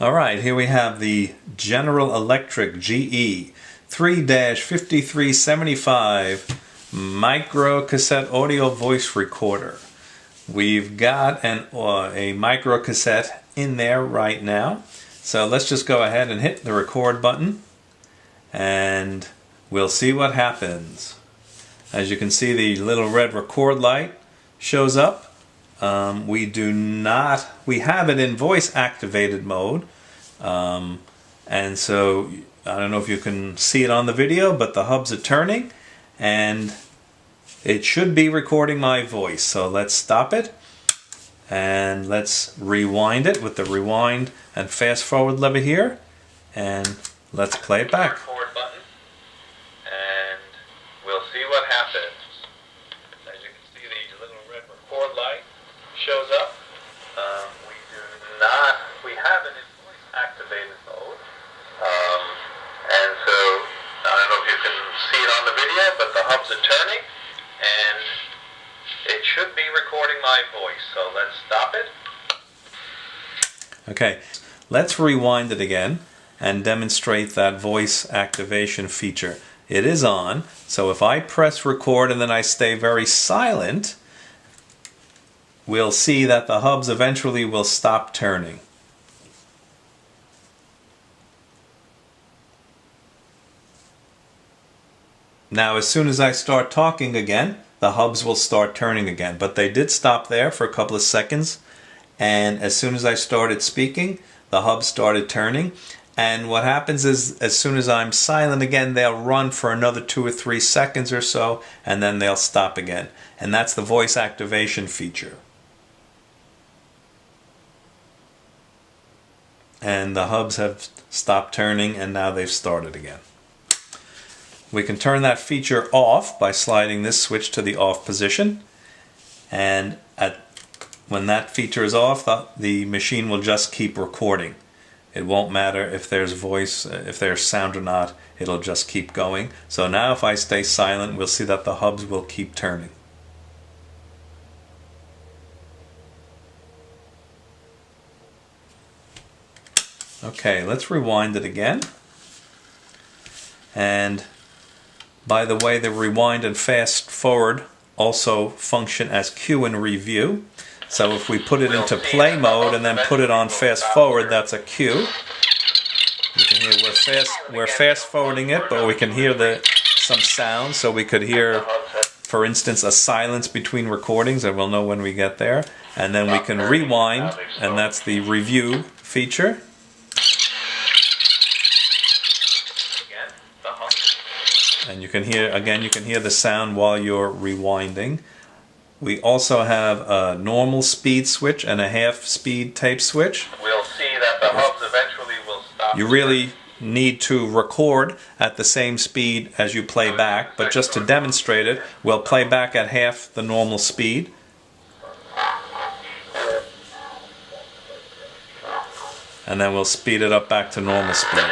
Alright, here we have the General Electric GE 3-5375 Microcassette audio voice recorder. We've got a microcassette in there right now. So let's just go ahead and hit the record button and we'll see what happens. As you can see, the little red record light shows up. We have it in voice activated mode, and so I don't know if you can see it on the video, but the hubs are turning and it should be recording my voice. So let's stop it and let's rewind it with the rewind and fast forward lever here, and let's play it back. Record button and we'll see what happens. As you can see, the little red record light shows up. We have it in voice activated mode, and so I don't know if you can see it on the video, but the hubs are turning and it should be recording my voice. So let's stop it. Okay, let's rewind it again and demonstrate that voice activation feature. It is on, so if I press record and then I stay very silent, we'll see that the hubs eventually will stop turning. Now, as soon as I start talking again, the hubs will start turning again. But they did stop there for a couple of seconds, and as soon as I started speaking, the hubs started turning. And what happens is, as soon as I'm silent again, they'll run for another 2 or 3 seconds or so, and then they'll stop again. And that's the voice activation feature. And the hubs have stopped turning and now they've started again. We can turn that feature off by sliding this switch to the off position, and when that feature is off, the machine will just keep recording. It won't matter if there's sound or not, it'll just keep going. So now if I stay silent, we'll see that the hubs will keep turning. Okay, let's rewind it again. And by the way, the rewind and fast forward also function as cue and review. So if we put it into play mode and then put it on fast forward, that's a cue. You can hear we're fast forwarding it, but we can hear some sound. So we could hear, for instance, a silence between recordings, and we'll know when we get there. And then we can rewind, and that's the review feature. And you can hear the sound while you're rewinding. We also have a normal speed switch and a half speed tape switch. We'll see that the hubs eventually will stop. You really need to record at the same speed as you play back, but just to demonstrate it, we'll play back at half the normal speed. And then we'll speed it up back to normal speed.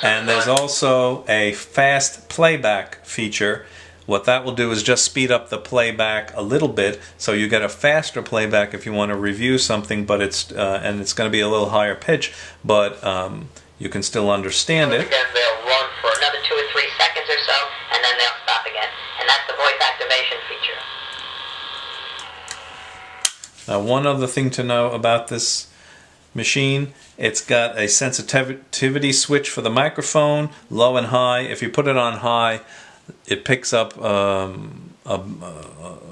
And there's also a fast playback feature. What that will do is just speed up the playback a little bit, so you get a faster playback if you want to review something, but it's going to be a little higher pitch, but you can still understand it. Again, they'll run for another 2 or 3 seconds or so, and then they'll stop again. And that's the voice activation feature. Now, one other thing to know about this machine, it's got a sensitivity switch for the microphone, low and high. If you put it on high, it picks up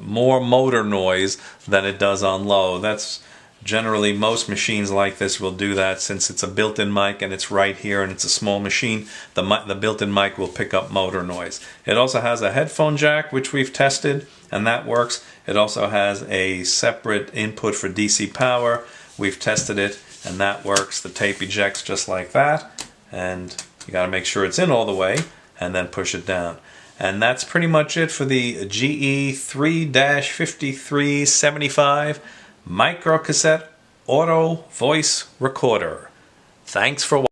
more motor noise than it does on low. That's generally, most machines like this will do that, since it's a built-in mic and it's right here and it's a small machine. The built-in mic will pick up motor noise. It also has a headphone jack, which we've tested, and that works. It also has a separate input for DC power. We've tested it, and that works. The tape ejects just like that, and you got to make sure it's in all the way and then push it down. And that's pretty much it for the GE 3-5375 Microcassette auto voice recorder. Thanks for watching.